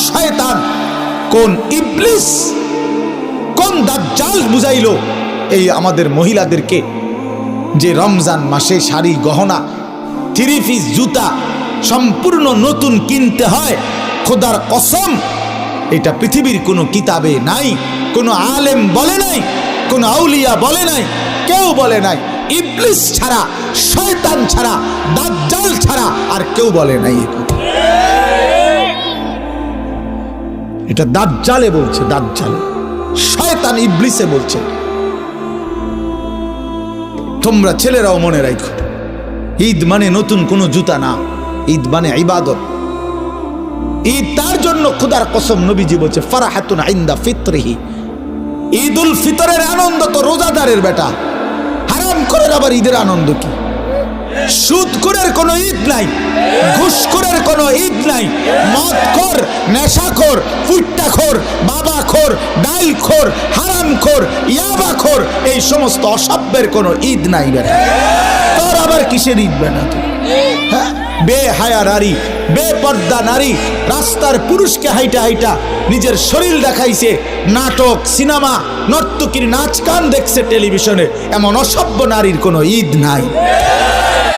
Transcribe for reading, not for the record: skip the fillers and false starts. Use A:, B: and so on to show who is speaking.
A: শয়তান, কোন ইবলিস, কোন দাজ্জাল বুঝাইলো এই আমাদের মহিলাদেরকে যে রমজান মাসে শাড়ি গহনা 3 পিস জুতা সম্পূর্ণ নতুন কিনতে হয়? খোদার কসম, এটা পৃথিবীর কোনো কিতাবে নাই, কোনো আলেম বলে নাই, কোনো আউলিয়া বলে নাই, কেউ বলে নাই। ইবলিস ছাড়া, শয়তান ছাড়া, দাজ্জাল ছাড়া আর কেউ বলে নাই। এটা দাজ্জালে বলছে, দাজ্জাল, শয়তান ইবলিসে বলছে। তোমরা ছেলেরাও মনে রাখো, ঈদ মানে নতুন কোনো জুতা না, ঈদ মানে ইবাদত। ঈদ তার জন্য খোদার কসম নবীজি বলছে ফারাহাতুন ইনদা ফিতরিহি, ঈদুল ফিতরের আনন্দ তো রোজাদারের বেটা, হারাম করে আবার ঈদের আনন্দ কি? সুদখোরের কোনো ঈদ নাই, ঘুষখোরের কোনো ঈদ নাই, মদখোর, নেশাখোর, ফুট্টাখোর, বাবাখোর, ডাইলখোর, হারামখোর, ইয়াবাখোর, এই সমস্ত অসভ্যের কোনো ঈদ নাই বেটা। তোর আবার কিসের ঈদ বেটা? হ্যাঁ, বেহায়া নারী, বেপর্দা নারী রাস্তার পুরুষকে হাইটা হাইটা নিজের শরীর দেখাইছে, নাটক, সিনেমা, নর্তকীর নাচ গান দেখছে টেলিভিশনে, এমন অসভ্য নারীর কোনো ঈদ নাই।